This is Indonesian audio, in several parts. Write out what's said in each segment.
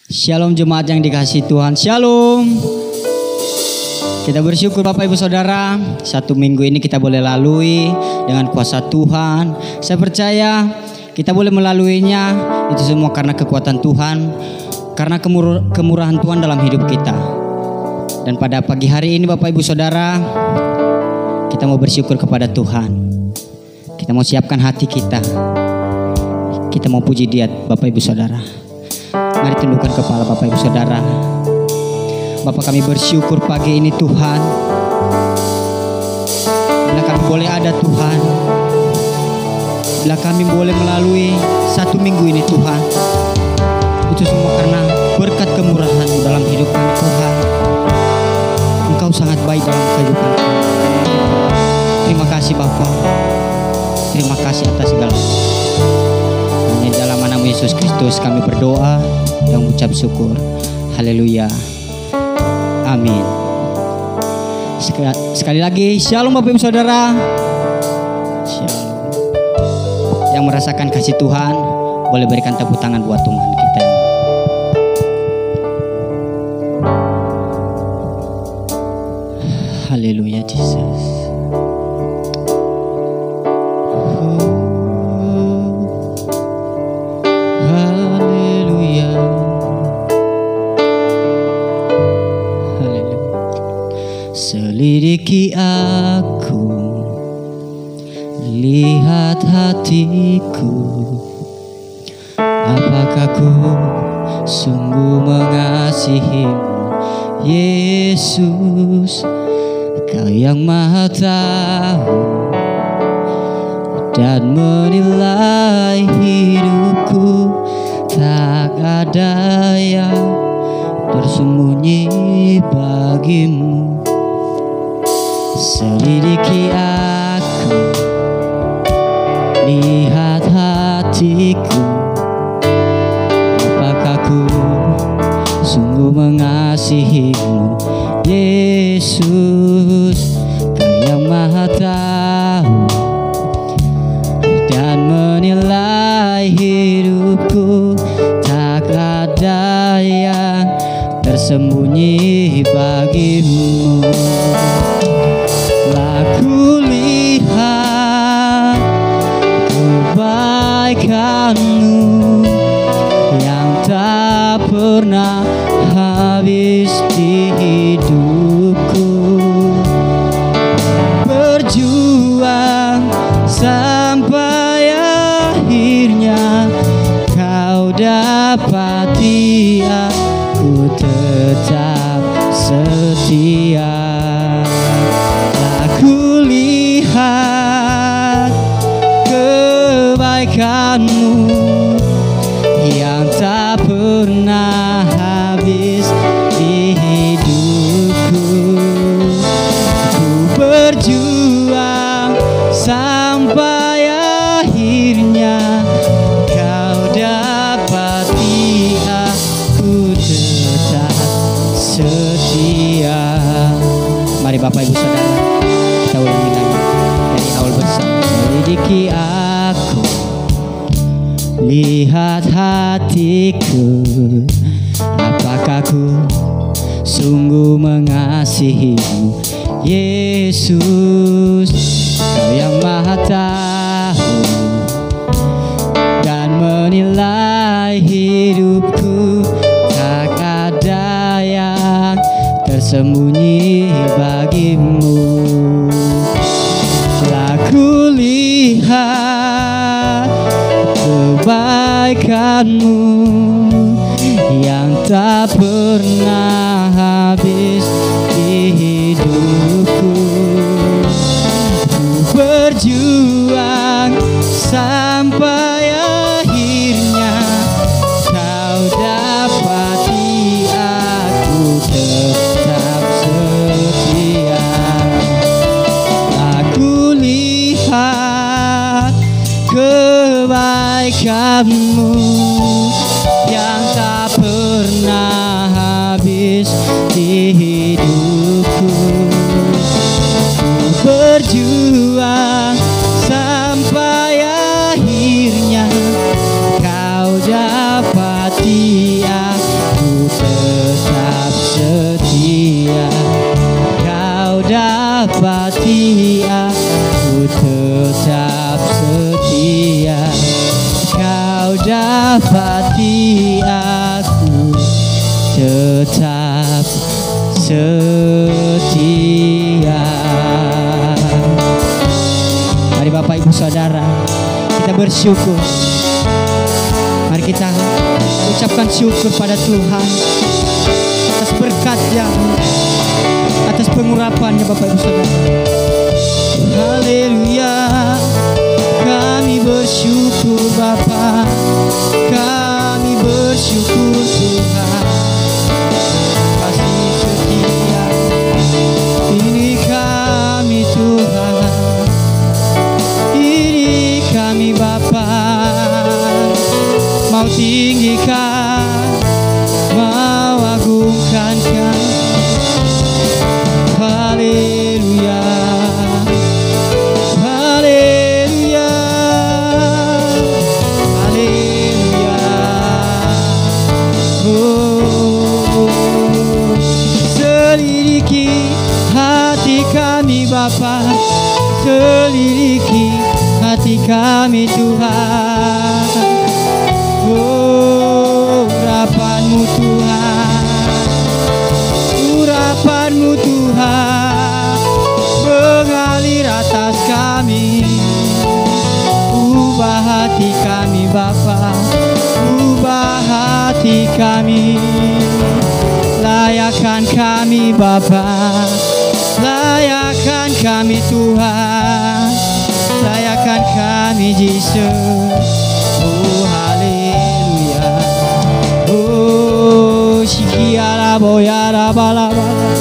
Shalom jemaat yang dikasihi Tuhan. Shalom. Kita bersyukur Bapak Ibu Saudara, satu minggu ini kita boleh lalui dengan kuasa Tuhan. Saya percaya kita boleh melaluinya itu semua karena kekuatan Tuhan, karena kemurahan Tuhan dalam hidup kita. Dan pada pagi hari ini Bapak Ibu Saudara, kita mau bersyukur kepada Tuhan. Kita mau siapkan hati kita. Kita mau puji Dia Bapak Ibu Saudara. Mari tundukkan kepala Bapak Ibu Saudara. Bapak, kami bersyukur pagi ini Tuhan, bila kami boleh ada Tuhan, bila kami boleh melalui satu minggu ini Tuhan, itu semua karena berkat kemurahan-Mu dalam hidup kami Tuhan. Engkau sangat baik dalam kehidupan kami. Terima kasih Bapa, terima kasih atas segala. Hanya dalam nama Yesus Kristus kami berdoa dan mengucap syukur. Haleluya. Amin. Sekali lagi shalom Bapak Ibu Saudara. Shalom. Yang merasakan kasih Tuhan boleh berikan tepuk tangan buat Tuhan kita. Haleluya Jesus. Selidiki aku, lihat hatiku, apakah ku sungguh mengasihimu, Yesus, Kau yang Maha Tahu dan menilai hidupku, tak ada yang tersembunyi bagimu. Selidiki aku, lihat hatiku, apakah ku sungguh mengasihimu, Yesus, Kau yang Maha Tahu dan menilai hidupku, tak ada yang tersembunyi bagimu. Aku lihat kebaikan-Mu yang tak pernah habis di hidupku. Berjuang sampai akhirnya Kau dapati aku tetap setia. Aku lihat kebaikan-Mu yang tak pernah habis di hidupku. Ku berjuang sampai akhirnya Kau dapati aku tetap setia. Mari Bapak Ibu Saudara, kita ulangi lagi dari awal bersama. Selidiki aku, lihat hatiku, apakah ku sungguh mengasihimu, Yesus, Kau yang Maha Tahu dan menilai hidupku, tak ada yang tersembunyi bagimu. Aku lihat kebaikan-Mu yang tak pernah habis di hidupku. Ku berjuang sampai akhirnya Kau dapati aku tetap setia. Aku lihat kebaikan-Mu yang tak pernah habis di hidupku. Ku berjuang sampai akhirnya Kau dapati aku tetap setia. Kau dapati aku tetap setia. Kau dapati aku tetap setia. Mari Bapak Ibu Saudara, kita bersyukur. Mari kita ucapkan syukur pada Tuhan atas berkat-Nya, atas pengurapan-Nya Bapak Ibu Saudara. Haleluya. Kami bersyukur Bapa, kami bersyukur Tuhan. Kasih setia ini kami Tuhan, ini kami Bapa. Mau tinggikan, mau agungkan Kami. Haleluya, haleluya, haleluya. Oh, selidiki hati kami Bapa, selidiki hati kami Tuhan. Oh, urapan-Mu Tuhan, urapan-Mu Tuhan mengalir atas kami. Ubah hati kami Bapa, ubah hati kami. Layakkan kami Bapa, layakkan kami Tuhan, layakkan kami Yesus. Oh haleluya. Oh shikiara boyara bala bala,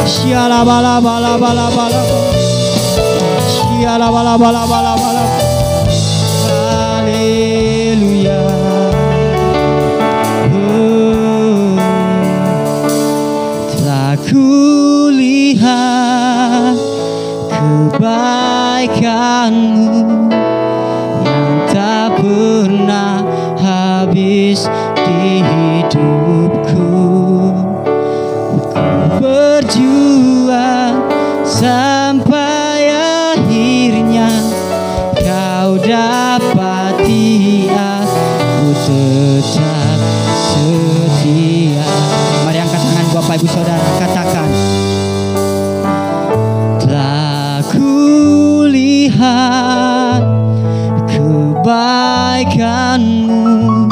shiara bala bala bala bala, shiara bala bala bala bala. Haleluya. Oh, telah kulihat kebaikan-Mu tak pernah habis di hidupku. Ku berjuang sampai akhirnya Kau dapati aku tetap setia. Mari angkat tangan Bapak Ibu Saudara, katakan. Telah kulihat kebaikan-Mu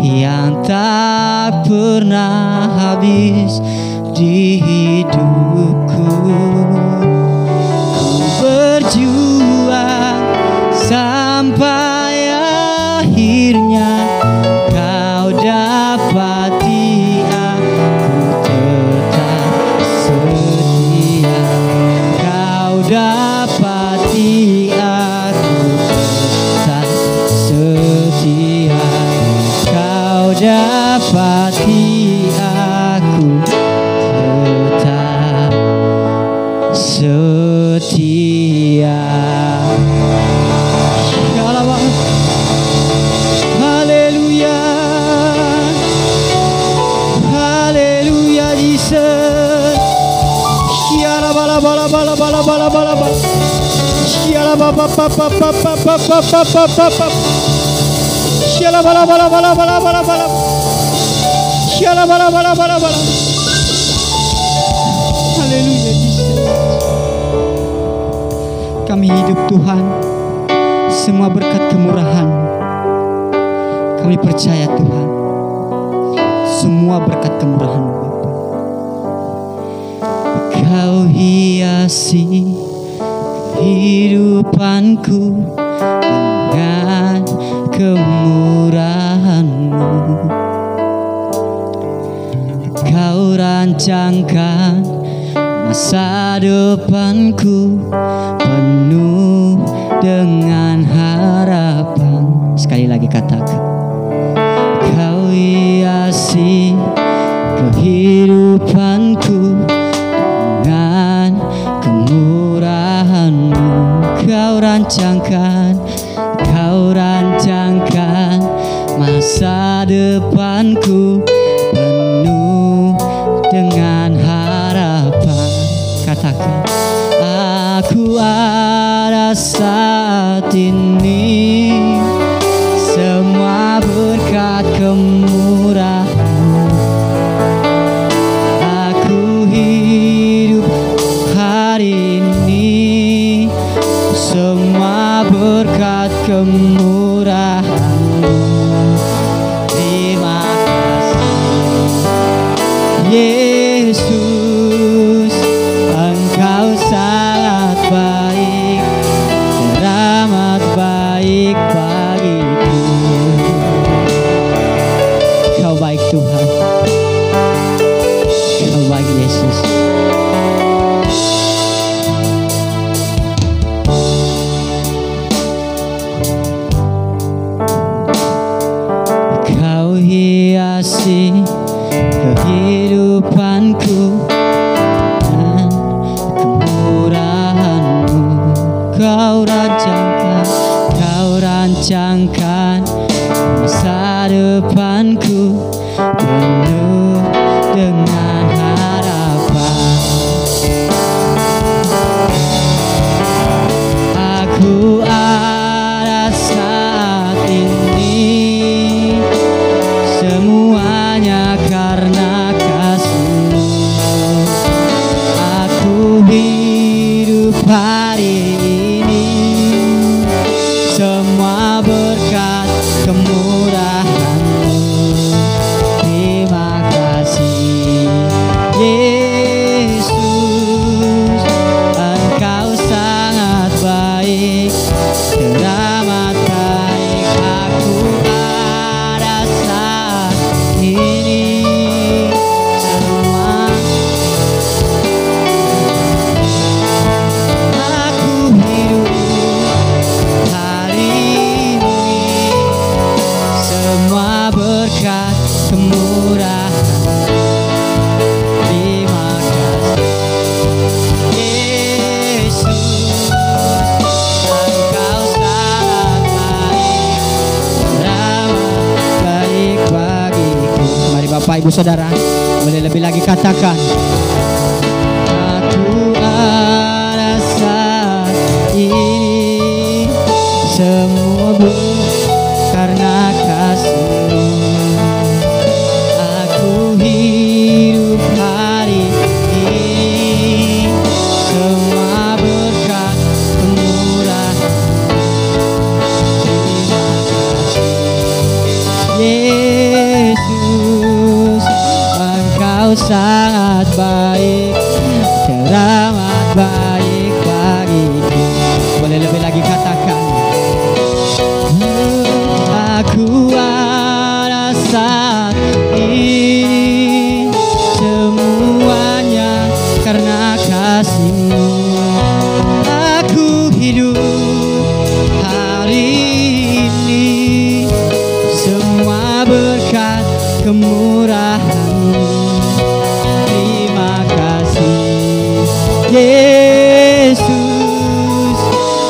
yang tak pernah habis di hidupku. Ku berjuang sampai akhirnya Kau dapati aku tetap setia. Kau dapati aku tetap setia. Kau dapati aku tetap setia. Haleluya, haleluya Jesus. Shiara bala bala bala bala bala bala bala. Shiara baba baba baba baba baba baba. Shiara bala bala bala bala bala bala. Shiara bala bala bala bala. Haleluya Jesus. Kami hidup Tuhan semua berkat kemurahan. Kami percaya Tuhan, semua berkat kemurahan Bapa. Kau hiasi kehidupanku dengan kemurahan-Mu. Kau rancangkan masa depanku penuh dengan harapan. Sekali lagi katakan. Kau hiasi kehidupanku dengan kemurahan-Mu. Kau rancangkan masa depanku dengan harapan. Katakan, aku ada saat ini, semua berkat kemurahan-Mu. Aku hidup hari ini, semua berkat kemurahan-Mu. Terima kasih Yesus, Engkau sangat baik, teramat baik bagiku. Kau baik Tuhan, Kau baik Yesus. Kau hiasi kehidupanku dan kemurahan-Mu. Kau rancangkan masa depanku penuh dengan harapan. Aku ada saat ini, semuanya karena kasih-Mu. Aku hidup hari ini, semua berkat kemurahan-Mu. Terima kasih Yesus, Engkau sangat baik, teramat baik. Aku ada saat ini, semua aku hidup hari ini, semua berkat kemurahan. Terima kasih Yesus, Engkau sangat baik, teramat baik bagiku. Mari Bapak Ibu Saudara, boleh lebih lagi katakan, aku ada saat ini, semua karena kasih-Mu. Aku hidup hari ini, semua berkat kemurahan-Mu. Terima kasih Yesus, Engkau sangat baik, teramat baik bagiku. Boleh lebih lagi katakan, aku ada saat ini, semuanya karena kasih-Mu. Aku hidup hari ini, semua berkat kemurahan-Mu. Terima kasih Yesus,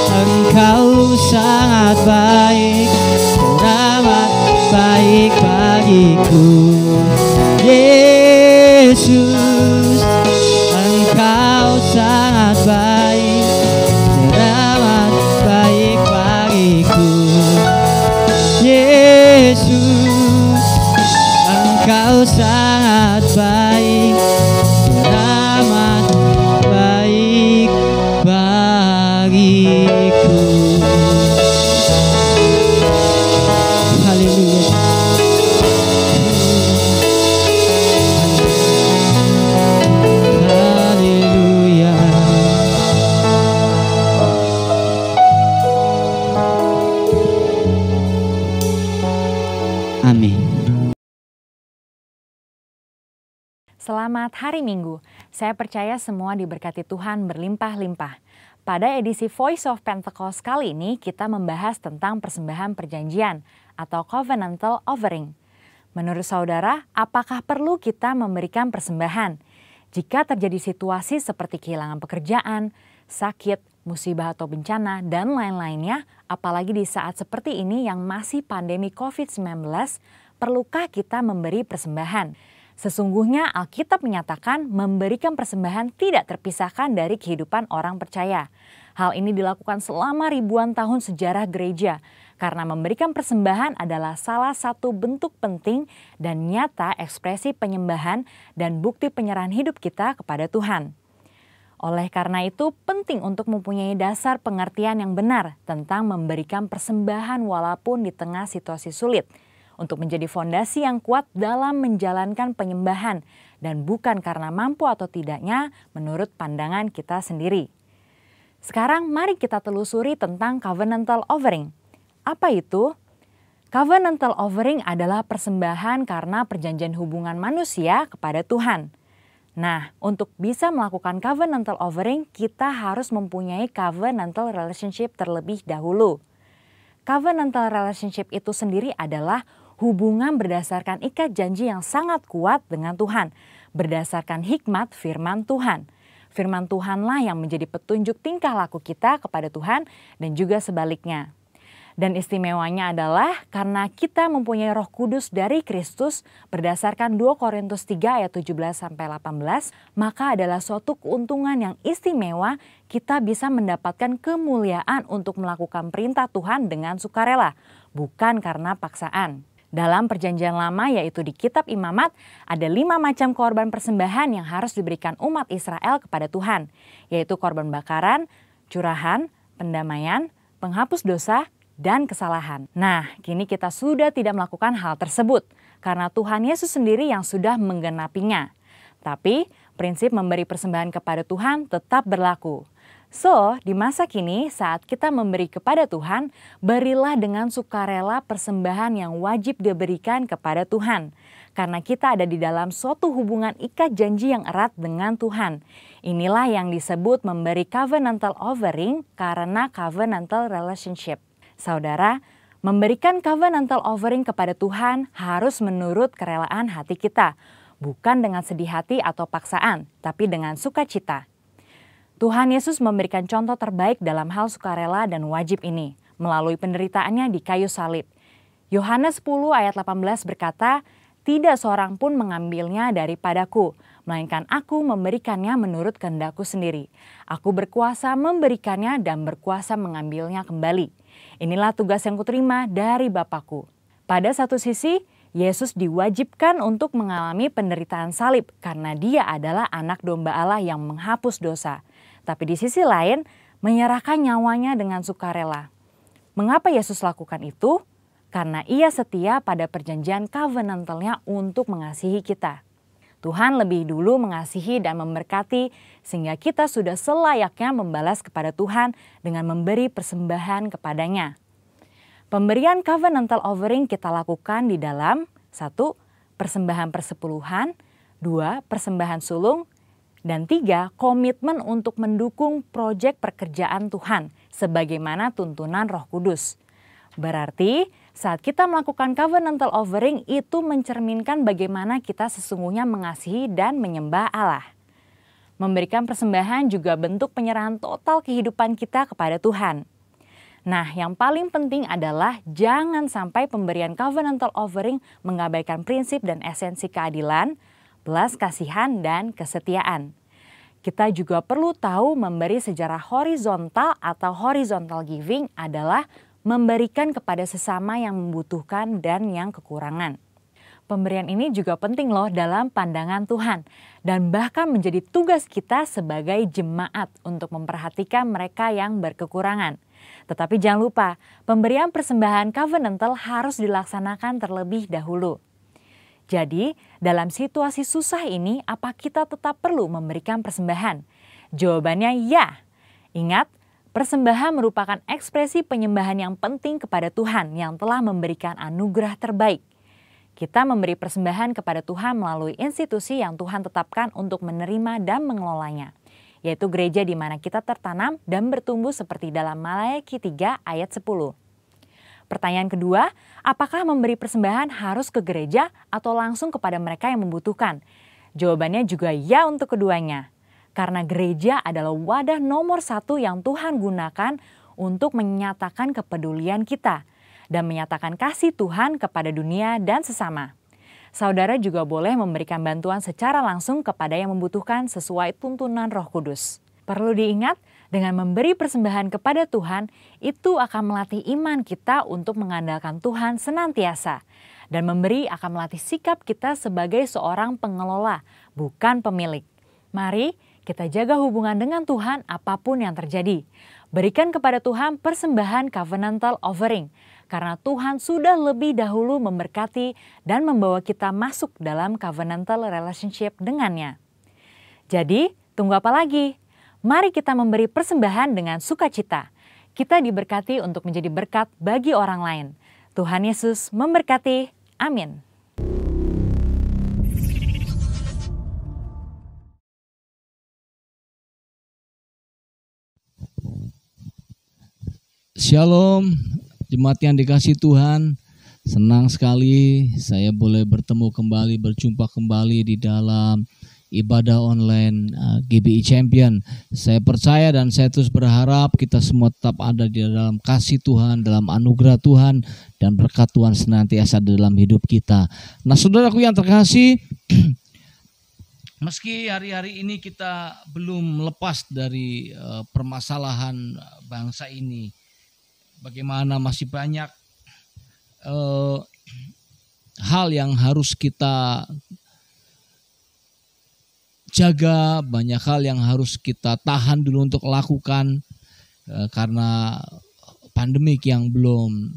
Engkau sangat baik, teramat baik bagiku. Yesus, Engkau sangat baik, teramat baik bagiku. Yesus, Engkau sangat baik, teramat baik bagiku. Haleluya. Haleluya. Amin. Selamat hari Minggu. Saya percaya semua diberkati Tuhan berlimpah-limpah. Pada edisi Voice of Pentecost kali ini kita membahas tentang persembahan perjanjian atau covenantal offering. Menurut saudara, apakah perlu kita memberikan persembahan? Jika terjadi situasi seperti kehilangan pekerjaan, sakit, musibah atau bencana, dan lain-lainnya, apalagi di saat seperti ini yang masih pandemi COVID-19, perlukah kita memberi persembahan? Sesungguhnya Alkitab menyatakan memberikan persembahan tidak terpisahkan dari kehidupan orang percaya. Hal ini dilakukan selama ribuan tahun sejarah gereja, karena memberikan persembahan adalah salah satu bentuk penting dan nyata ekspresi penyembahan dan bukti penyerahan hidup kita kepada Tuhan. Oleh karena itu, penting untuk mempunyai dasar pengertian yang benar tentang memberikan persembahan walaupun di tengah situasi sulit, untuk menjadi fondasi yang kuat dalam menjalankan penyembahan dan bukan karena mampu atau tidaknya menurut pandangan kita sendiri. Sekarang mari kita telusuri tentang covenantal offering. Apa itu? Covenantal offering adalah persembahan karena perjanjian hubungan manusia kepada Tuhan. Nah, untuk bisa melakukan covenantal offering, kita harus mempunyai covenantal relationship terlebih dahulu. Covenantal relationship itu sendiri adalah hubungan berdasarkan ikat janji yang sangat kuat dengan Tuhan, berdasarkan hikmat firman Tuhan. Firman Tuhanlah yang menjadi petunjuk tingkah laku kita kepada Tuhan dan juga sebaliknya. Dan istimewanya adalah karena kita mempunyai Roh Kudus dari Kristus berdasarkan 2 Korintus 3 ayat 17-18, maka adalah suatu keuntungan yang istimewa kita bisa mendapatkan kemuliaan untuk melakukan perintah Tuhan dengan sukarela, bukan karena paksaan. Dalam perjanjian lama yaitu di kitab Imamat ada 5 macam korban persembahan yang harus diberikan umat Israel kepada Tuhan, yaitu korban bakaran, curahan, pendamaian, penghapus dosa, dan kesalahan. Nah, kini kita sudah tidak melakukan hal tersebut karena Tuhan Yesus sendiri yang sudah menggenapinya. Tapi prinsip memberi persembahan kepada Tuhan tetap berlaku. So, di masa kini saat kita memberi kepada Tuhan, berilah dengan sukarela persembahan yang wajib diberikan kepada Tuhan. Karena kita ada di dalam suatu hubungan ikat janji yang erat dengan Tuhan. Inilah yang disebut memberi covenantal offering karena covenantal relationship. Saudara, memberikan covenantal offering kepada Tuhan harus menurut kerelaan hati kita. Bukan dengan sedih hati atau paksaan, tapi dengan sukacita. Tuhan Yesus memberikan contoh terbaik dalam hal sukarela dan wajib ini melalui penderitaannya di kayu salib. Yohanes 10 ayat 18 berkata, "Tidak seorang pun mengambilnya daripadaku, melainkan aku memberikannya menurut kehendakku sendiri. Aku berkuasa memberikannya dan berkuasa mengambilnya kembali. Inilah tugas yang kuterima dari Bapakku." Pada satu sisi, Yesus diwajibkan untuk mengalami penderitaan salib karena dia adalah anak domba Allah yang menghapus dosa. Tapi di sisi lain, menyerahkan nyawanya dengan sukarela. Mengapa Yesus lakukan itu? Karena ia setia pada perjanjian covenantalnya untuk mengasihi kita. Tuhan lebih dulu mengasihi dan memberkati sehingga kita sudah selayaknya membalas kepada Tuhan dengan memberi persembahan kepadanya. Pemberian covenantal offering kita lakukan di dalam 1. Persembahan persepuluhan, 2. Persembahan sulung, dan 3. Komitmen untuk mendukung proyek pekerjaan Tuhan sebagaimana tuntunan Roh Kudus. Berarti saat kita melakukan covenantal offering itu mencerminkan bagaimana kita sesungguhnya mengasihi dan menyembah Allah. Memberikan persembahan juga bentuk penyerahan total kehidupan kita kepada Tuhan. Nah, yang paling penting adalah jangan sampai pemberian covenantal offering mengabaikan prinsip dan esensi keadilan, belas kasihan, dan kesetiaan. Kita juga perlu tahu memberi secara horizontal atau horizontal giving adalah memberikan kepada sesama yang membutuhkan dan yang kekurangan. Pemberian ini juga penting loh dalam pandangan Tuhan dan bahkan menjadi tugas kita sebagai jemaat untuk memperhatikan mereka yang berkekurangan. Tetapi jangan lupa, pemberian persembahan covenantal harus dilaksanakan terlebih dahulu. Jadi, dalam situasi susah ini, apa kita tetap perlu memberikan persembahan? Jawabannya ya. Ingat, persembahan merupakan ekspresi penyembahan yang penting kepada Tuhan yang telah memberikan anugerah terbaik. Kita memberi persembahan kepada Tuhan melalui institusi yang Tuhan tetapkan untuk menerima dan mengelolanya, yaitu gereja di mana kita tertanam dan bertumbuh seperti dalam Maleakhi 3 ayat 10. Pertanyaan kedua, apakah memberi persembahan harus ke gereja atau langsung kepada mereka yang membutuhkan? Jawabannya juga ya untuk keduanya. Karena gereja adalah wadah nomor 1 yang Tuhan gunakan untuk menyatakan kepedulian kita dan menyatakan kasih Tuhan kepada dunia dan sesama. Saudara juga boleh memberikan bantuan secara langsung kepada yang membutuhkan sesuai tuntunan Roh Kudus. Perlu diingat, dengan memberi persembahan kepada Tuhan, itu akan melatih iman kita untuk mengandalkan Tuhan senantiasa. Dan memberi akan melatih sikap kita sebagai seorang pengelola, bukan pemilik. Mari kita jaga hubungan dengan Tuhan apapun yang terjadi. Berikan kepada Tuhan persembahan covenantal offering, karena Tuhan sudah lebih dahulu memberkati dan membawa kita masuk dalam covenantal relationship dengannya. Jadi, tunggu apa lagi? Mari kita memberi persembahan dengan sukacita. Kita diberkati untuk menjadi berkat bagi orang lain. Tuhan Yesus memberkati. Amin. Shalom, jemaat yang dikasihi Tuhan. Senang sekali saya boleh bertemu kembali, berjumpa kembali di dalam ibadah online GBI Champion. Saya percaya dan saya terus berharap kita semua tetap ada di dalam kasih Tuhan, dalam anugerah Tuhan, dan berkat Tuhan senantiasa dalam hidup kita. Nah, saudaraku yang terkasih, meski hari-hari ini kita belum lepas dari permasalahan bangsa ini, bagaimana masih banyak hal yang harus kita jaga, banyak hal yang harus kita tahan dulu untuk lakukan karena pandemik yang belum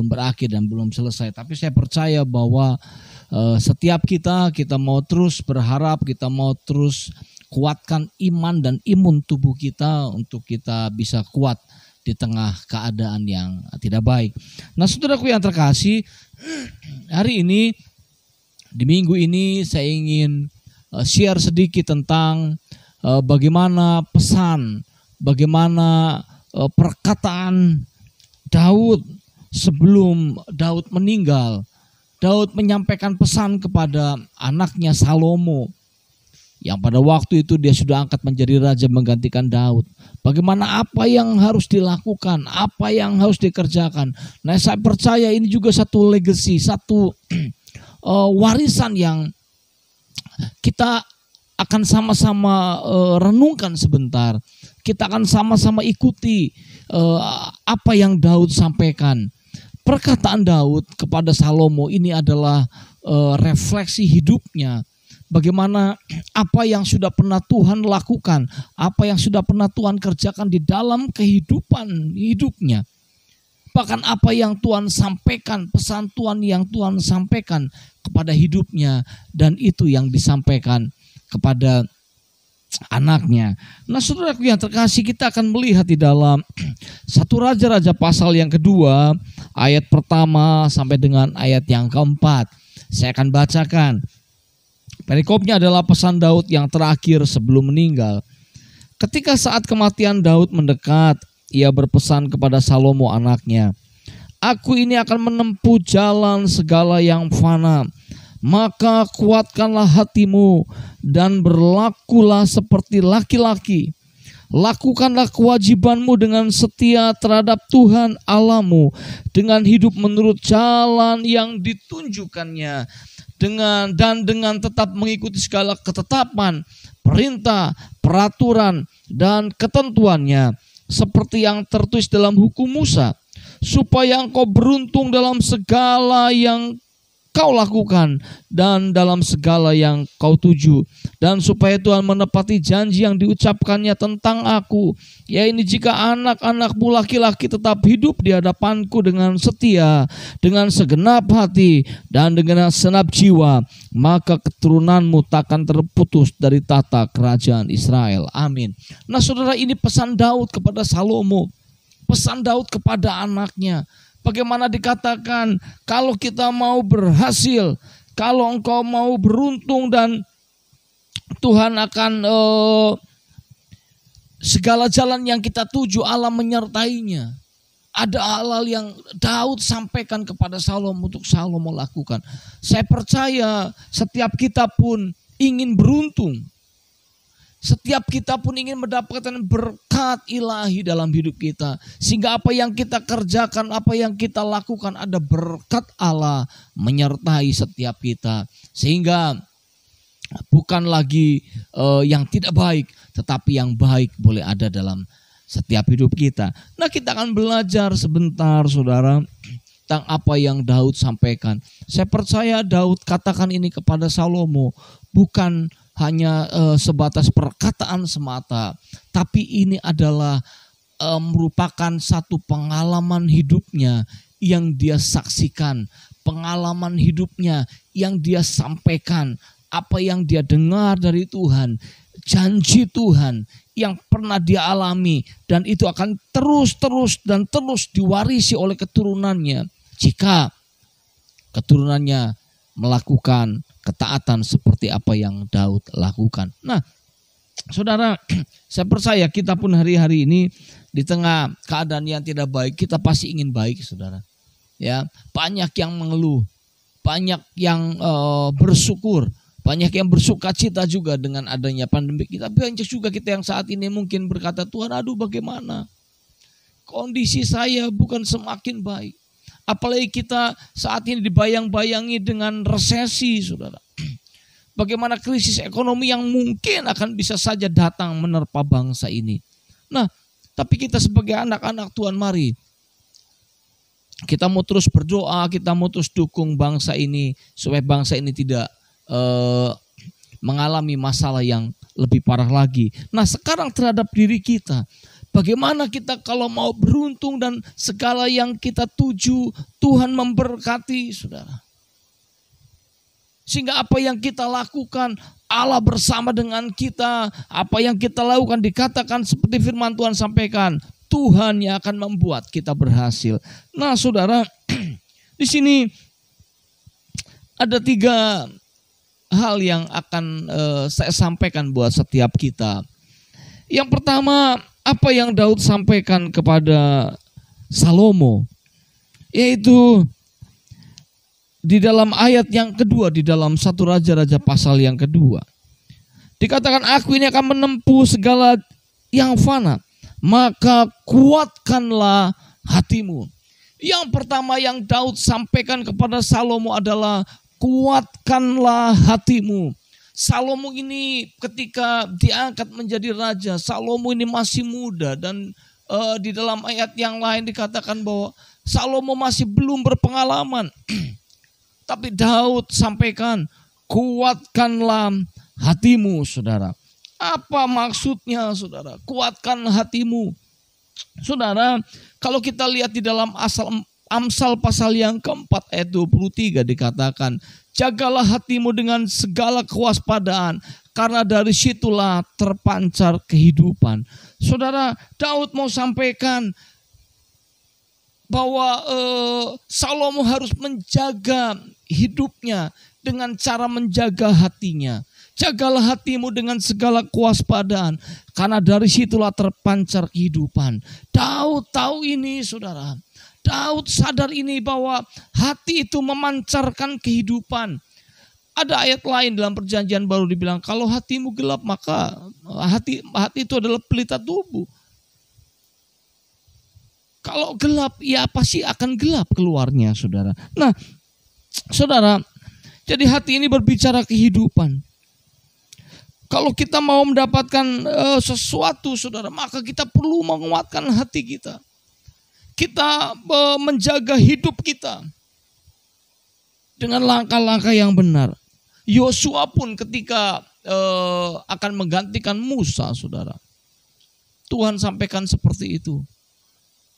berakhir dan belum selesai. Tapi saya percaya bahwa setiap kita mau terus berharap, kita mau terus kuatkan iman dan imun tubuh kita untuk kita bisa kuat di tengah keadaan yang tidak baik. Nah, saudaraku yang terkasih, hari ini di minggu ini saya ingin share sedikit tentang bagaimana pesan, bagaimana perkataan Daud sebelum Daud meninggal. Daud menyampaikan pesan kepada anaknya Salomo, yang pada waktu itu dia sudah angkat menjadi raja menggantikan Daud. Bagaimana apa yang harus dilakukan, apa yang harus dikerjakan. Nah, saya percaya ini juga satu legacy, satu warisan yang kita akan sama-sama renungkan sebentar. Kita akan sama-sama ikuti apa yang Daud sampaikan. Perkataan Daud kepada Salomo ini adalah refleksi hidupnya. Bagaimana apa yang sudah pernah Tuhan lakukan, apa yang sudah pernah Tuhan kerjakan di dalam kehidupan hidupnya. Bahkan apa yang Tuhan sampaikan, pesan Tuhan yang Tuhan sampaikan kepada hidupnya, dan itu yang disampaikan kepada anaknya. Nah, saudaraku yang terkasih, kita akan melihat di dalam 1 Raja-Raja pasal yang kedua, ayat pertama sampai dengan ayat yang keempat. Saya akan bacakan. Perikopnya adalah pesan Daud yang terakhir sebelum meninggal. Ketika saat kematian Daud mendekat, ia berpesan kepada Salomo anaknya, "Aku ini akan menempuh jalan segala yang fana. Maka kuatkanlah hatimu dan berlakulah seperti laki-laki. Lakukanlah kewajibanmu dengan setia terhadap Tuhan Allahmu, dengan hidup menurut jalan yang ditunjukkannya, dengan tetap mengikuti segala ketetapan, perintah, peraturan, dan ketentuannya, seperti yang tertulis dalam hukum Musa, supaya engkau beruntung dalam segala yang kau lakukan dan dalam segala yang kau tuju, dan supaya Tuhan menepati janji yang diucapkannya tentang aku, yaitu jika anak-anakmu laki-laki tetap hidup di hadapanku dengan setia, dengan segenap hati dan dengan segenap jiwa, maka keturunanmu takkan terputus dari tata kerajaan Israel." Amin. Nah, saudara, ini pesan Daud kepada Salomo, pesan Daud kepada anaknya. Bagaimana dikatakan, kalau kita mau berhasil, kalau engkau mau beruntung, dan Tuhan akan segala jalan yang kita tuju Allah menyertainya. Ada hal-hal yang Daud sampaikan kepada Salomo untuk Salomo lakukan. Saya percaya setiap kita pun ingin beruntung. Setiap kita pun ingin mendapatkan berkat ilahi dalam hidup kita. Sehingga apa yang kita kerjakan, apa yang kita lakukan, ada berkat Allah menyertai setiap kita. Sehingga bukan lagi yang tidak baik, tetapi yang baik boleh ada dalam setiap hidup kita. Nah, kita akan belajar sebentar, saudara, tentang apa yang Daud sampaikan. Saya percaya Daud katakan ini kepada Salomo bukan hanya sebatas perkataan semata, tapi ini adalah merupakan satu pengalaman hidupnya yang dia saksikan, pengalaman hidupnya yang dia sampaikan, apa yang dia dengar dari Tuhan, janji Tuhan yang pernah dia alami, dan itu akan terus diwarisi oleh keturunannya jika keturunannya melakukan ketaatan seperti apa yang Daud lakukan. Nah, saudara, saya percaya kita pun hari-hari ini di tengah keadaan yang tidak baik, kita pasti ingin baik, saudara. Ya, banyak yang mengeluh, banyak yang bersyukur, banyak yang bersukacita juga dengan adanya pandemi kita. Banyak juga kita yang saat ini mungkin berkata, Tuhan, aduh bagaimana? Kondisi saya bukan semakin baik. Apalagi kita saat ini dibayang-bayangi dengan resesi, saudara. Bagaimana krisis ekonomi yang mungkin akan bisa saja datang menerpa bangsa ini. Nah, tapi kita sebagai anak-anak Tuhan, mari kita mau terus berdoa, kita mau terus dukung bangsa ini supaya bangsa ini tidak mengalami masalah yang lebih parah lagi. Nah, sekarang terhadap diri kita, bagaimana kita kalau mau beruntung dan segala yang kita tuju Tuhan memberkati, saudara. Sehingga apa yang kita lakukan Allah bersama dengan kita. Apa yang kita lakukan dikatakan seperti firman Tuhan sampaikan, Tuhan yang akan membuat kita berhasil. Nah, saudara, di sini ada 3 hal yang akan saya sampaikan buat setiap kita. Yang pertama, apa yang Daud sampaikan kepada Salomo, yaitu di dalam ayat yang kedua, di dalam 1 Raja-Raja pasal yang kedua. Dikatakan, aku ini akan menempuh segala yang fana, maka kuatkanlah hatimu. Yang pertama yang Daud sampaikan kepada Salomo adalah kuatkanlah hatimu. Salomo ini ketika diangkat menjadi raja, Salomo ini masih muda, dan di dalam ayat yang lain dikatakan bahwa Salomo masih belum berpengalaman. Tapi Daud sampaikan, kuatkanlah hatimu, saudara. Apa maksudnya, saudara? Kuatkan hatimu. Saudara, kalau kita lihat di dalam Amsal pasal yang keempat ayat 23 dikatakan, jagalah hatimu dengan segala kewaspadaan, karena dari situlah terpancar kehidupan. Saudara, Daud mau sampaikan bahwa Salomo harus menjaga hidupnya dengan cara menjaga hatinya. Jagalah hatimu dengan segala kewaspadaan, karena dari situlah terpancar kehidupan. Daud tahu ini, saudara. Daud sadar ini bahwa hati itu memancarkan kehidupan. Ada ayat lain dalam perjanjian baru dibilang, kalau hatimu gelap maka hati itu adalah pelita tubuh. Kalau gelap, ya pasti akan gelap keluarnya, saudara. Nah, saudara, jadi hati ini berbicara kehidupan. Kalau kita mau mendapatkan sesuatu, saudara, maka kita perlu menguatkan hati kita. Kita menjaga hidup kita dengan langkah-langkah yang benar. Yosua pun ketika akan menggantikan Musa, saudara, Tuhan sampaikan seperti itu.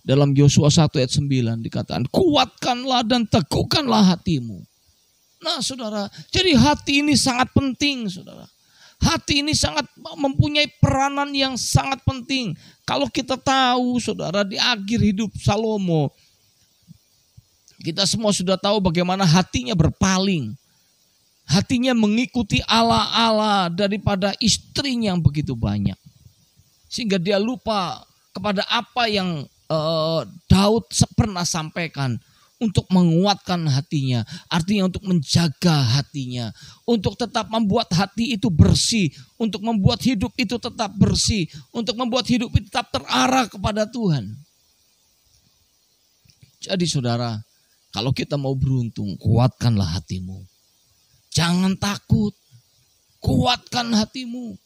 Dalam Yosua 1 ayat 9 dikatakan, kuatkanlah dan teguhkanlah hatimu. Nah, saudara, jadi hati ini sangat penting, saudara. Hati ini sangat mempunyai peranan yang sangat penting. Kalau kita tahu, saudara, di akhir hidup Salomo, kita semua sudah tahu bagaimana hatinya berpaling. Hatinya mengikuti Allah daripada istrinya yang begitu banyak. Sehingga dia lupa kepada apa yang Daud pernah sampaikan. untuk menguatkan hatinya, artinya untuk menjaga hatinya, untuk tetap membuat hati itu bersih, untuk membuat hidup itu tetap bersih, untuk membuat hidup itu tetap terarah kepada Tuhan. Jadi saudara, kalau kita mau beruntung, kuatkanlah hatimu. Jangan takut, kuatkan hatimu.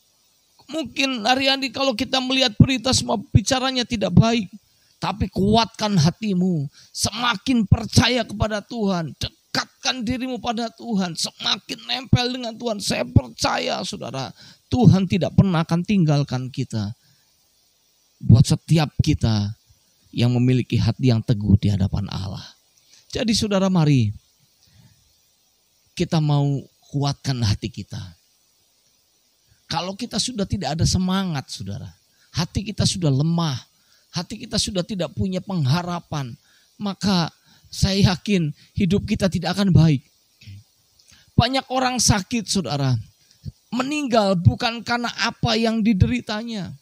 Mungkin hari-hari kalau kita melihat berita semua bicaranya tidak baik. Tapi kuatkan hatimu. Semakin percaya kepada Tuhan. Dekatkan dirimu pada Tuhan. Semakin nempel dengan Tuhan. Saya percaya saudara. Tuhan tidak pernah akan tinggalkan kita. Buat setiap kita yang memiliki hati yang teguh di hadapan Allah. Jadi saudara, mari kita mau kuatkan hati kita. Kalau kita sudah tidak ada semangat saudara, hati kita sudah lemah, hati kita sudah tidak punya pengharapan, maka saya yakin hidup kita tidak akan baik. Banyak orang sakit saudara, meninggal bukan karena apa yang dideritanya.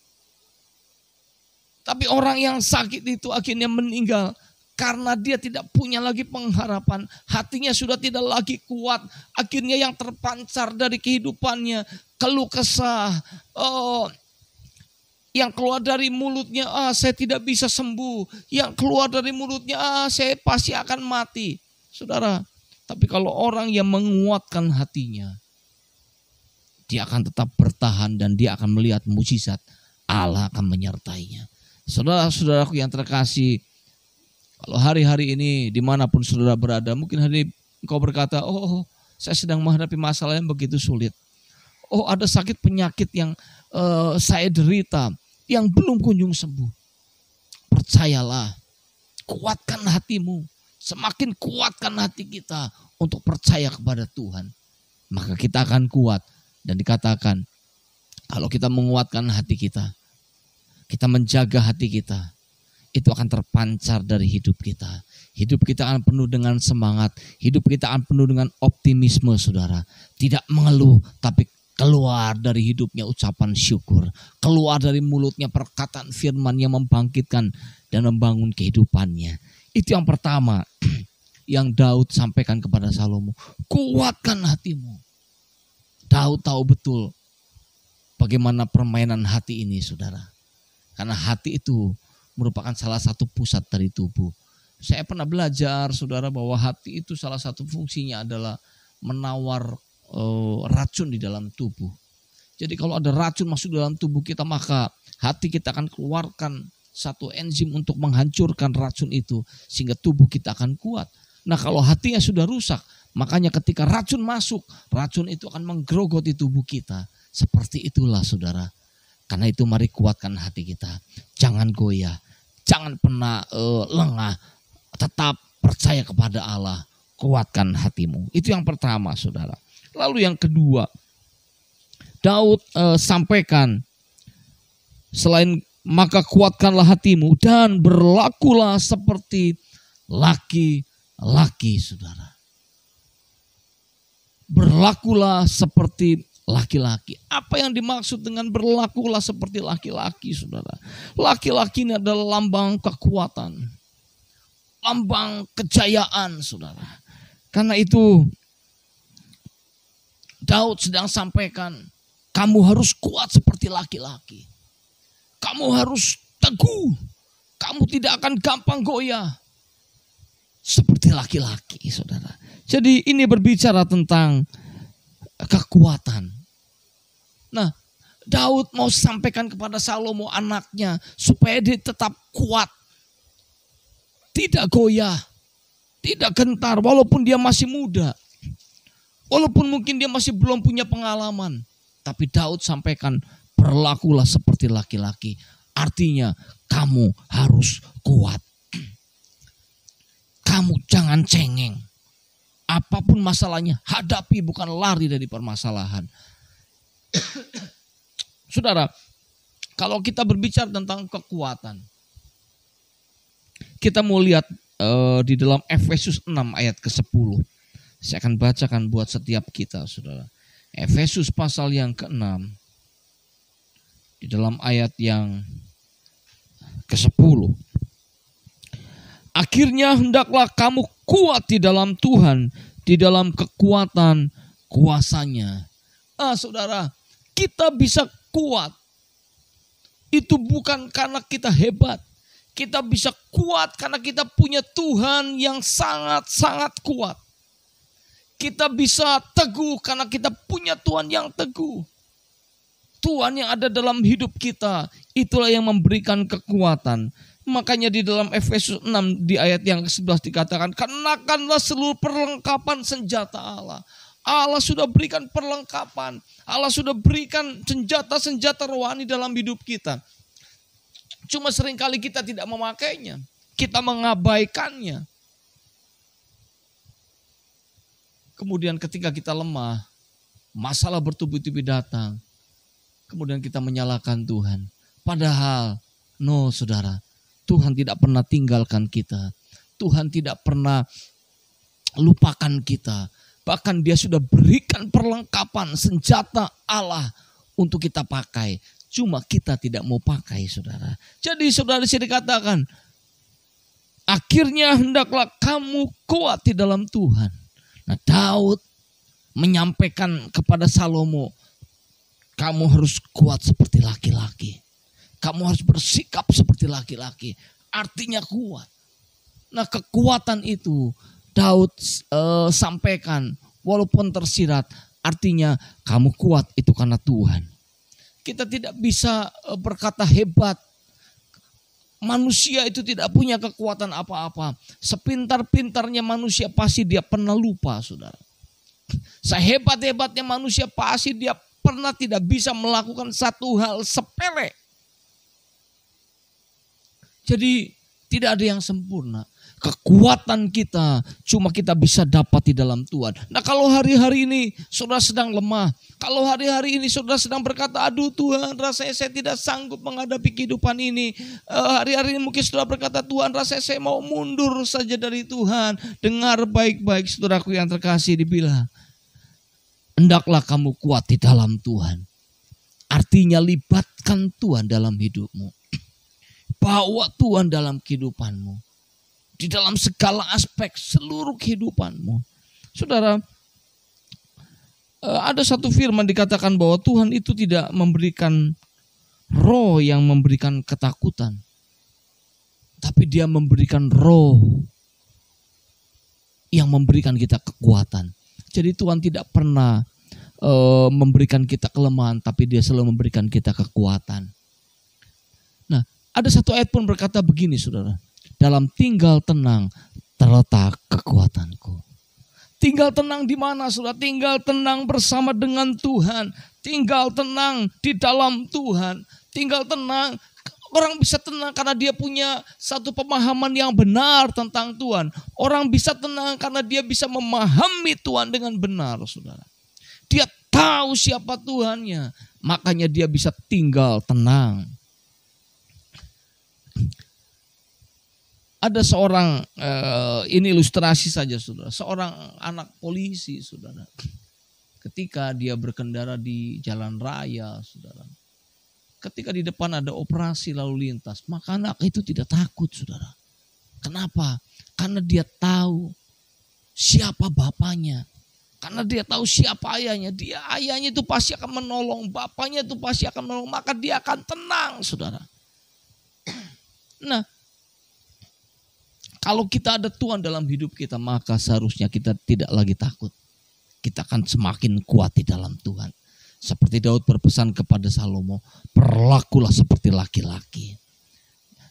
Tapi orang yang sakit itu akhirnya meninggal karena dia tidak punya lagi pengharapan. Hatinya sudah tidak lagi kuat. Akhirnya yang terpancar dari kehidupannya, keluh kesah. Yang keluar dari mulutnya, saya tidak bisa sembuh. Yang keluar dari mulutnya, saya pasti akan mati. Saudara, tapi kalau orang yang menguatkan hatinya, dia akan tetap bertahan dan dia akan melihat mukjizat. Allah akan menyertainya. Saudara-saudaraku yang terkasih, kalau hari-hari ini dimanapun saudara berada, mungkin hari ini engkau berkata, saya sedang menghadapi masalah yang begitu sulit. Ada sakit penyakit yang saya derita, yang belum kunjung sembuh. Percayalah, kuatkan hatimu. Semakin kuatkan hati kita untuk percaya kepada Tuhan, maka kita akan kuat. Dan dikatakan, kalau kita menguatkan hati kita menjaga hati kita, itu akan terpancar dari hidup kita. Hidup kita akan penuh dengan semangat. Hidup kita akan penuh dengan optimisme saudara. Tidak mengeluh tapi keluar dari hidupnya ucapan syukur. Keluar dari mulutnya perkataan firman yang membangkitkan dan membangun kehidupannya. Itu yang pertama yang Daud sampaikan kepada Salomo. Kuatkan hatimu. Daud tahu betul bagaimana permainan hati ini saudara. Karena hati itu merupakan salah satu pusat dari tubuh. Saya pernah belajar saudara bahwa hati itu salah satu fungsinya adalah menawar racun di dalam tubuh. Jadi kalau ada racun masuk dalam tubuh kita, maka hati kita akan keluarkan satu enzim untuk menghancurkan racun itu sehingga tubuh kita akan kuat. Nah kalau hatinya sudah rusak, makanya ketika racun masuk, racun itu akan menggerogoti tubuh kita. Seperti itulah saudara. Karena itu mari kuatkan hati kita. Jangan goyah. Jangan pernah lengah. Tetap percaya kepada Allah. Kuatkan hatimu. Itu yang pertama saudara. Lalu yang kedua. Daud sampaikan. Selain maka kuatkanlah hatimu. Dan berlakulah seperti laki-laki saudara. Berlakulah seperti laki-laki. Apa yang dimaksud dengan berlakulah seperti laki-laki saudara? Laki-laki ini adalah lambang kekuatan. Lambang kejayaan saudara. Karena itu Daud sedang sampaikan, kamu harus kuat seperti laki-laki. Kamu harus teguh. Kamu tidak akan gampang goyah. Seperti laki-laki saudara. Jadi ini berbicara tentang kekuatan. Nah, Daud mau sampaikan kepada Salomo anaknya supaya dia tetap kuat. Tidak goyah, tidak gentar walaupun dia masih muda. Walaupun mungkin dia masih belum punya pengalaman. Tapi Daud sampaikan berlakulah seperti laki-laki. Artinya kamu harus kuat. Kamu jangan cengeng. Apapun masalahnya, hadapi bukan lari dari permasalahan. Saudara, kalau kita berbicara tentang kekuatan, kita mau lihat di dalam Efesus 6 ayat ke-10. Saya akan bacakan buat setiap kita, saudara. Efesus pasal yang ke-6, di dalam ayat yang ke-10. Akhirnya hendaklah kamu kuat di dalam Tuhan, di dalam kekuatan kuasa-Nya. Saudara, kita bisa kuat. Itu bukan karena kita hebat. Kita bisa kuat karena kita punya Tuhan yang sangat-sangat kuat. Kita bisa teguh karena kita punya Tuhan yang teguh. Tuhan yang ada dalam hidup kita, itulah yang memberikan kekuatan. Makanya di dalam Efesus 6 di ayat yang ke-11 dikatakan, kenakanlah seluruh perlengkapan senjata Allah. Allah sudah berikan perlengkapan. Allah sudah berikan senjata-senjata rohani dalam hidup kita. Cuma seringkali kita tidak memakainya. Kita mengabaikannya. Kemudian ketika kita lemah, masalah bertubi-tubi datang. Kemudian kita menyalahkan Tuhan. Padahal, saudara, Tuhan tidak pernah tinggalkan kita. Tuhan tidak pernah lupakan kita. Bahkan Dia sudah berikan perlengkapan senjata Allah untuk kita pakai. Cuma kita tidak mau pakai, saudara. Jadi saudara disini dikatakan, akhirnya hendaklah kamu kuat di dalam Tuhan. Nah, Daud menyampaikan kepada Salomo, kamu harus kuat seperti laki-laki. Kamu harus bersikap seperti laki-laki. Artinya kuat. Nah, kekuatan itu Daud sampaikan walaupun tersirat. Artinya kamu kuat itu karena Tuhan. Kita tidak bisa berkata hebat. Manusia itu tidak punya kekuatan apa-apa. Sepintar-pintarnya manusia pasti dia pernah lupa, saudara. Sehebat-hebatnya manusia pasti dia pernah tidak bisa melakukan satu hal sepele. Jadi tidak ada yang sempurna. Kekuatan kita cuma kita bisa dapat di dalam Tuhan. Nah, kalau hari-hari ini saudara sedang lemah, kalau hari-hari ini saudara sedang berkata, aduh Tuhan, rasanya saya tidak sanggup menghadapi kehidupan ini. Hari-hari ini mungkin saudara berkata, Tuhan, rasanya saya mau mundur saja dari Tuhan. Dengar baik-baik saudaraku yang terkasih, dibilang, hendaklah kamu kuat di dalam Tuhan. Artinya libatkan Tuhan dalam hidupmu. Bawa Tuhan dalam kehidupanmu. Di dalam segala aspek seluruh kehidupanmu. Saudara, ada satu firman dikatakan bahwa Tuhan itu tidak memberikan roh yang memberikan ketakutan. Tapi Dia memberikan roh yang memberikan kita kekuatan. Jadi Tuhan tidak pernah memberikan kita kelemahan, tapi Dia selalu memberikan kita kekuatan. Nah, ada satu ayat pun berkata begini, saudara. Dalam tinggal tenang terletak kekuatanku. Tinggal tenang di mana, saudara? Tinggal tenang bersama dengan Tuhan. Tinggal tenang di dalam Tuhan. Tinggal tenang. Orang bisa tenang karena dia punya satu pemahaman yang benar tentang Tuhan. Orang bisa tenang karena dia bisa memahami Tuhan dengan benar, saudara. Dia tahu siapa Tuhannya. Makanya dia bisa tinggal tenang. Ada seorang, ini ilustrasi saja saudara, seorang anak polisi saudara. Ketika dia berkendara di jalan raya saudara. Ketika di depan ada operasi lalu lintas, maka anak itu tidak takut saudara. Kenapa? Karena dia tahu siapa bapaknya. Karena dia tahu siapa ayahnya. Ayahnya itu pasti akan menolong, bapaknya itu pasti akan menolong, maka dia akan tenang saudara. Nah, kalau kita ada Tuhan dalam hidup kita, maka seharusnya kita tidak lagi takut. Kita akan semakin kuat di dalam Tuhan. Seperti Daud berpesan kepada Salomo, berlakulah seperti laki-laki.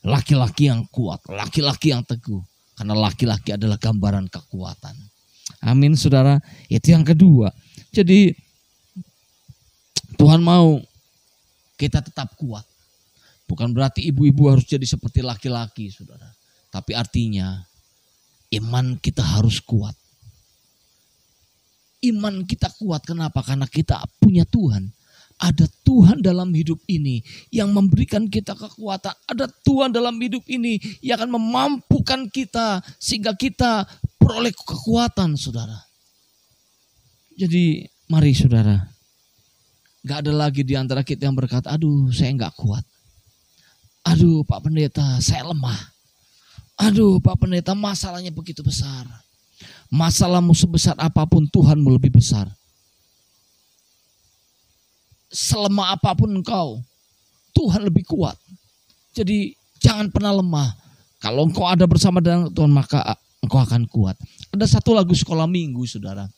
Laki-laki yang kuat, laki-laki yang teguh. Karena laki-laki adalah gambaran kekuatan. Amin saudara, itu yang kedua. Jadi Tuhan mau kita tetap kuat. Bukan berarti ibu-ibu harus jadi seperti laki-laki saudara. Tapi artinya iman kita harus kuat. Iman kita kuat kenapa? Karena kita punya Tuhan. Ada Tuhan dalam hidup ini yang memberikan kita kekuatan. Ada Tuhan dalam hidup ini yang akan memampukan kita sehingga kita peroleh kekuatan saudara. Jadi mari saudara. Gak ada lagi di antara kita yang berkata, aduh saya gak kuat. Aduh Pak Pendeta saya lemah. Aduh Pak Pendeta masalahnya begitu besar. Masalahmu sebesar apapun, Tuhanmu lebih besar. Selemah apapun engkau, Tuhan lebih kuat. Jadi jangan pernah lemah. Kalau engkau ada bersama dengan Tuhan, maka engkau akan kuat. Ada satu lagu sekolah minggu, saudara.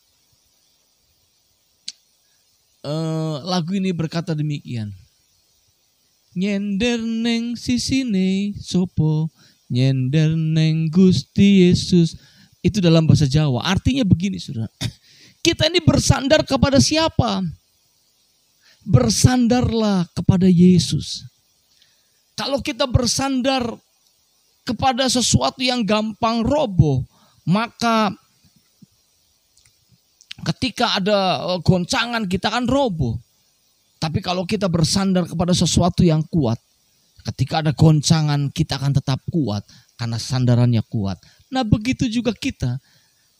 Lagu ini berkata demikian. Nyender neng sisine sopo, nyender neng Gusti Yesus. Itu dalam bahasa Jawa. Artinya begini, saudara. Kita ini bersandar kepada siapa? Bersandarlah kepada Yesus. Kalau kita bersandar kepada sesuatu yang gampang roboh, maka ketika ada goncangan kita akan roboh. Tapi kalau kita bersandar kepada sesuatu yang kuat, ketika ada goncangan kita akan tetap kuat karena sandarannya kuat. Nah begitu juga kita.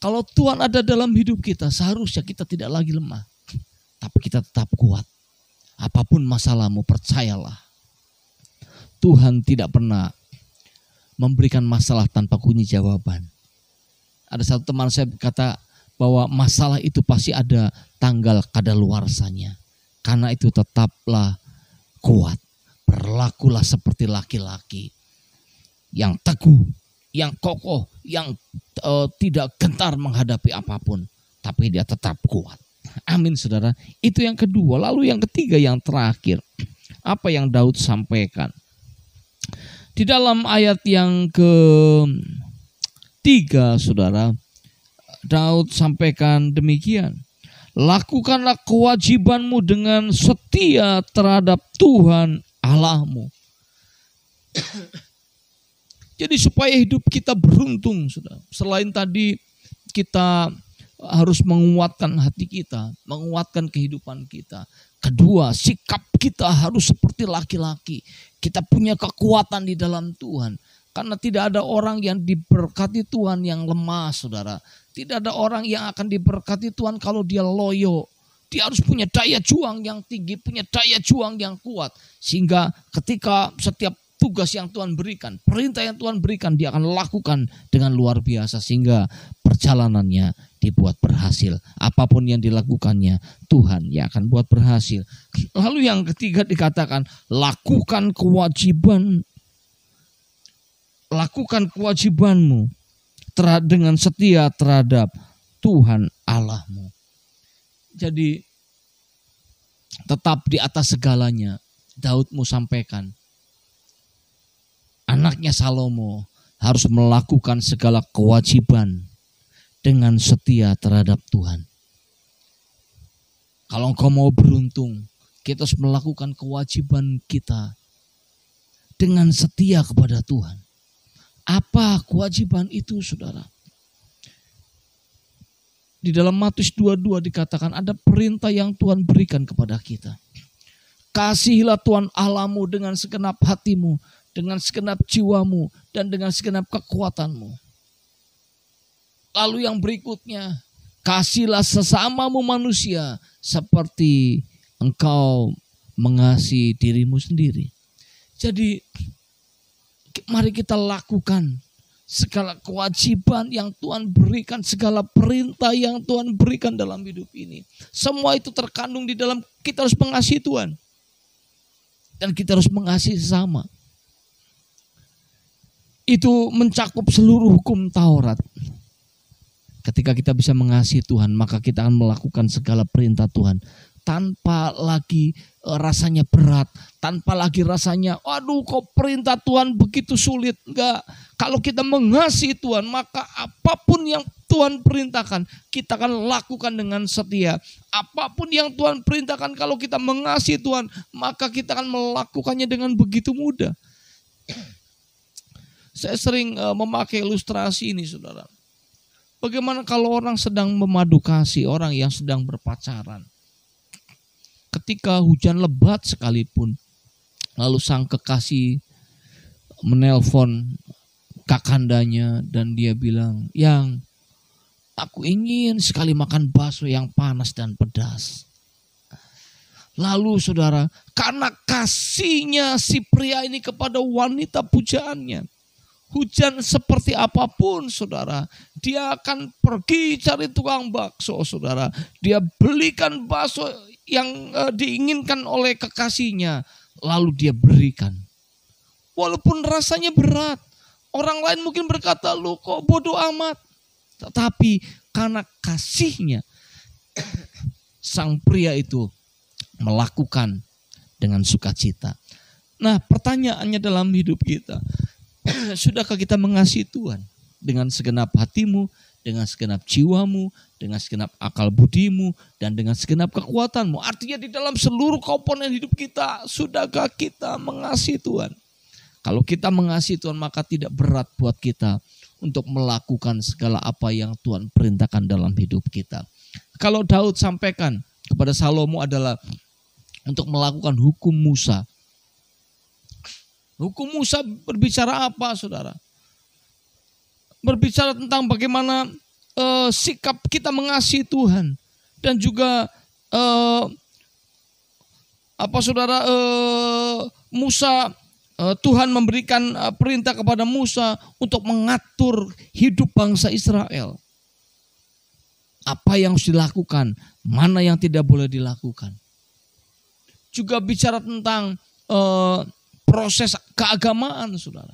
Kalau Tuhan ada dalam hidup kita, seharusnya kita tidak lagi lemah. Tapi kita tetap kuat. Apapun masalahmu, percayalah. Tuhan tidak pernah memberikan masalah tanpa kunci jawaban. Ada satu teman saya berkata bahwa masalah itu pasti ada tanggal kadaluarsanya. Karena itu tetaplah kuat. Berlakulah seperti laki-laki yang teguh, yang kokoh, yang tidak gentar menghadapi apapun. Tapi dia tetap kuat. Amin, saudara. Itu yang kedua. Lalu yang ketiga, yang terakhir. Apa yang Daud sampaikan? Di dalam ayat yang ketiga, saudara, Daud sampaikan demikian. Lakukanlah kewajibanmu dengan setia terhadap Tuhan Allahmu. Jadi supaya hidup kita beruntung, saudara. Selain tadi kita harus menguatkan hati kita, menguatkan kehidupan kita. Kedua, sikap kita harus seperti laki-laki. Kita punya kekuatan di dalam Tuhan. Karena tidak ada orang yang diberkati Tuhan yang lemah, saudara. Tidak ada orang yang akan diberkati Tuhan kalau dia loyo. Dia harus punya daya juang yang tinggi, punya daya juang yang kuat. Sehingga ketika setiap tugas yang Tuhan berikan, perintah yang Tuhan berikan, dia akan lakukan dengan luar biasa. Sehingga perjalanannya dibuat berhasil. Apapun yang dilakukannya, Tuhan yang akan buat berhasil. Lalu yang ketiga dikatakan, lakukan kewajibanmu dengan setia terhadap Tuhan Allahmu. Jadi tetap di atas segalanya, Daud mau sampaikan, anaknya Salomo harus melakukan segala kewajiban dengan setia terhadap Tuhan. Kalau engkau mau beruntung, kita harus melakukan kewajiban kita dengan setia kepada Tuhan. Apa kewajiban itu, saudara? Di dalam Matius 22 dikatakan ada perintah yang Tuhan berikan kepada kita. Kasihilah Tuhan Allahmu dengan segenap hatimu, dengan segenap jiwamu, dan dengan segenap kekuatanmu. Lalu yang berikutnya, kasihlah sesamamu manusia seperti engkau mengasihi dirimu sendiri. Jadi mari kita lakukan segala kewajiban yang Tuhan berikan, segala perintah yang Tuhan berikan dalam hidup ini. Semua itu terkandung di dalam kita harus mengasihi Tuhan. Dan kita harus mengasihi sesama. Itu mencakup seluruh hukum Taurat. Ketika kita bisa mengasihi Tuhan, maka kita akan melakukan segala perintah Tuhan. Tanpa lagi rasanya berat, tanpa lagi rasanya, aduh kok perintah Tuhan begitu sulit. Enggak, kalau kita mengasihi Tuhan, maka apapun yang Tuhan perintahkan, kita akan lakukan dengan setia. Apapun yang Tuhan perintahkan, kalau kita mengasihi Tuhan, maka kita akan melakukannya dengan begitu mudah. Saya sering memakai ilustrasi ini, saudara. Bagaimana kalau orang sedang memadu kasih, orang yang sedang berpacaran. Ketika hujan lebat sekalipun, lalu sang kekasih menelpon kakandanya dan dia bilang, "Yang, aku ingin sekali makan bakso yang panas dan pedas." Lalu saudara, karena kasihnya si pria ini kepada wanita pujaannya, Hujan seperti apapun saudara, dia akan pergi cari tukang bakso saudara. Dia belikan bakso yang diinginkan oleh kekasihnya, lalu dia berikan. Walaupun rasanya berat, orang lain mungkin berkata, lu kok bodoh amat. Tetapi karena kasihnya, sang pria itu melakukan dengan sukacita. Nah, pertanyaannya dalam hidup kita, sudahkah kita mengasihi Tuhan dengan segenap hatimu, dengan segenap jiwamu, dengan segenap akal budimu, dan dengan segenap kekuatanmu? Artinya di dalam seluruh komponen hidup kita, sudahkah kita mengasihi Tuhan? Kalau kita mengasihi Tuhan, maka tidak berat buat kita untuk melakukan segala apa yang Tuhan perintahkan dalam hidup kita. Kalau Daud sampaikan kepada Salomo adalah untuk melakukan hukum Musa. Hukum Musa berbicara apa, saudara? Berbicara tentang bagaimana sikap kita mengasihi Tuhan. Dan juga Musa, Tuhan memberikan perintah kepada Musa untuk mengatur hidup bangsa Israel. Apa yang harus dilakukan, mana yang tidak boleh dilakukan. Juga bicara tentang proses keagamaan, saudara.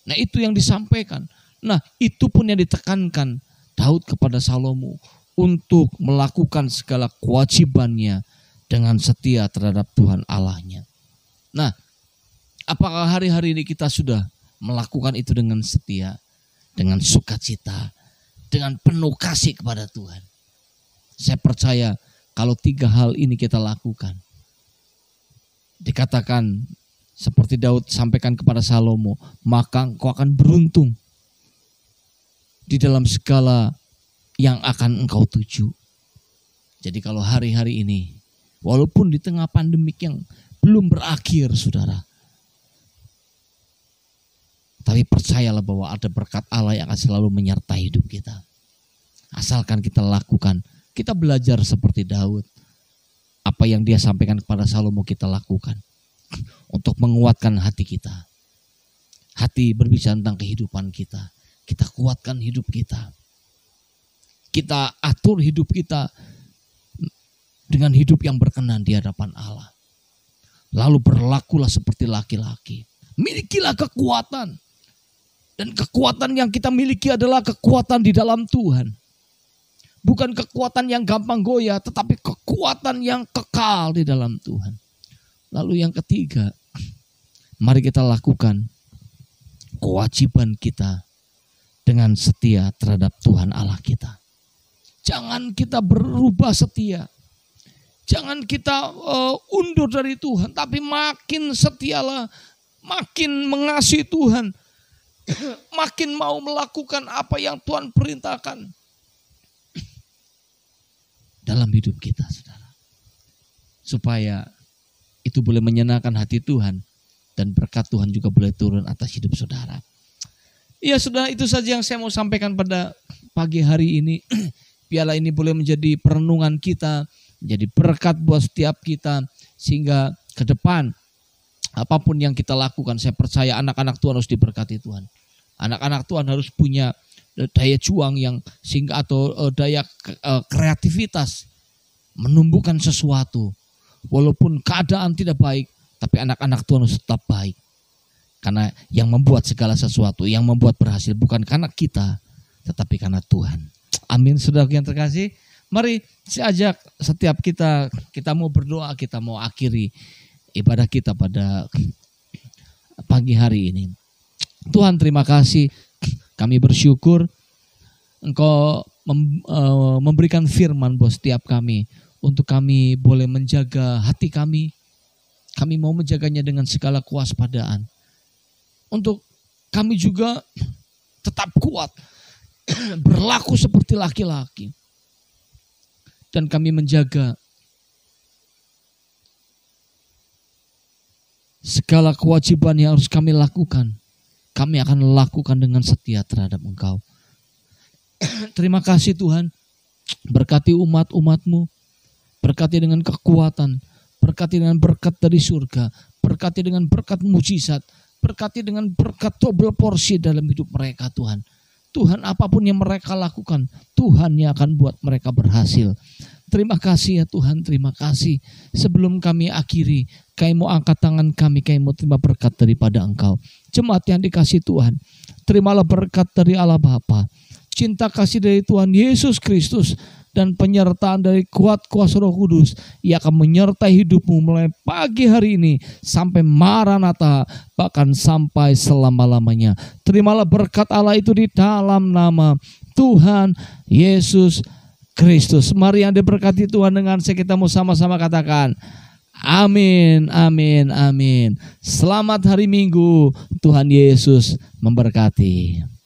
Nah, itu yang disampaikan. Nah, itu pun yang ditekankan Daud kepada Salomo untuk melakukan segala kewajibannya dengan setia terhadap Tuhan Allahnya. Nah, apakah hari-hari ini kita sudah melakukan itu dengan setia, dengan sukacita, dengan penuh kasih kepada Tuhan? Saya percaya kalau 3 hal ini kita lakukan, dikatakan seperti Daud sampaikan kepada Salomo, maka engkau akan beruntung di dalam segala yang akan engkau tuju. Jadi kalau hari-hari ini, walaupun di tengah pandemik yang belum berakhir, saudara, tapi percayalah bahwa ada berkat Allah yang akan selalu menyertai hidup kita. Asalkan kita lakukan, kita belajar seperti Daud. Apa yang dia sampaikan kepada Salomo kita lakukan. Untuk menguatkan hati kita. Hati berbicara tentang kehidupan kita. Kita kuatkan hidup kita. Kita atur hidup kita dengan hidup yang berkenan di hadapan Allah. Lalu berlakulah seperti laki-laki. Milikilah kekuatan. Dan kekuatan yang kita miliki adalah kekuatan di dalam Tuhan. Bukan kekuatan yang gampang goyah, tetapi kekuatan yang kekal di dalam Tuhan. Lalu yang ketiga, mari kita lakukan kewajiban kita dengan setia terhadap Tuhan Allah kita. Jangan kita berubah setia. Jangan kita undur dari Tuhan, tapi makin setialah, makin mengasihi Tuhan, makin mau melakukan apa yang Tuhan perintahkan dalam hidup kita, saudara. Supaya itu boleh menyenangkan hati Tuhan dan berkat Tuhan juga boleh turun atas hidup saudara. Ya, saudara, itu saja yang saya mau sampaikan pada pagi hari ini. Biarlah ini boleh menjadi perenungan kita, menjadi berkat buat setiap kita, sehingga ke depan apapun yang kita lakukan, saya percaya anak-anak Tuhan harus diberkati Tuhan. Anak-anak Tuhan harus punya daya juang yang sehingga atau daya kreativitas menumbuhkan sesuatu. Walaupun keadaan tidak baik, tapi anak-anak Tuhan harus tetap baik. Karena yang membuat segala sesuatu, yang membuat berhasil bukan karena kita, tetapi karena Tuhan. Amin, saudara yang terkasih. Mari saya ajak setiap kita mau berdoa, kita mau akhiri ibadah kita pada pagi hari ini. Tuhan, terima kasih. Kami bersyukur Engkau memberikan firman buat setiap kami. Untuk kami boleh menjaga hati kami. Kami mau menjaganya dengan segala kewaspadaan. Untuk kami juga tetap kuat. Berlaku seperti laki-laki. Dan kami menjaga segala kewajiban yang harus kami lakukan. Kami akan lakukan dengan setia terhadap Engkau. Terima kasih Tuhan. Berkati umat-umat-Mu. Berkati dengan kekuatan. Berkati dengan berkat dari surga. Berkati dengan berkat mujizat. Berkati dengan berkat double porsi dalam hidup mereka Tuhan. Tuhan, apapun yang mereka lakukan, Tuhan yang akan buat mereka berhasil. Terima kasih ya Tuhan, terima kasih. Sebelum kami akhiri, kami mau angkat tangan kami mau terima berkat daripada Engkau. Jemaat yang dikasih Tuhan, terimalah berkat dari Allah Bapa, cinta kasih dari Tuhan Yesus Kristus, dan penyertaan dari kuat kuasa Roh Kudus yang akan menyertai hidupmu mulai pagi hari ini sampai Maranatha, bahkan sampai selama-lamanya. Terimalah berkat Allah itu di dalam nama Tuhan Yesus Kristus. Mari yang diberkati Tuhan, dengan saya kita mau sama-sama katakan amin, amin, amin. Selamat hari Minggu, Tuhan Yesus memberkati.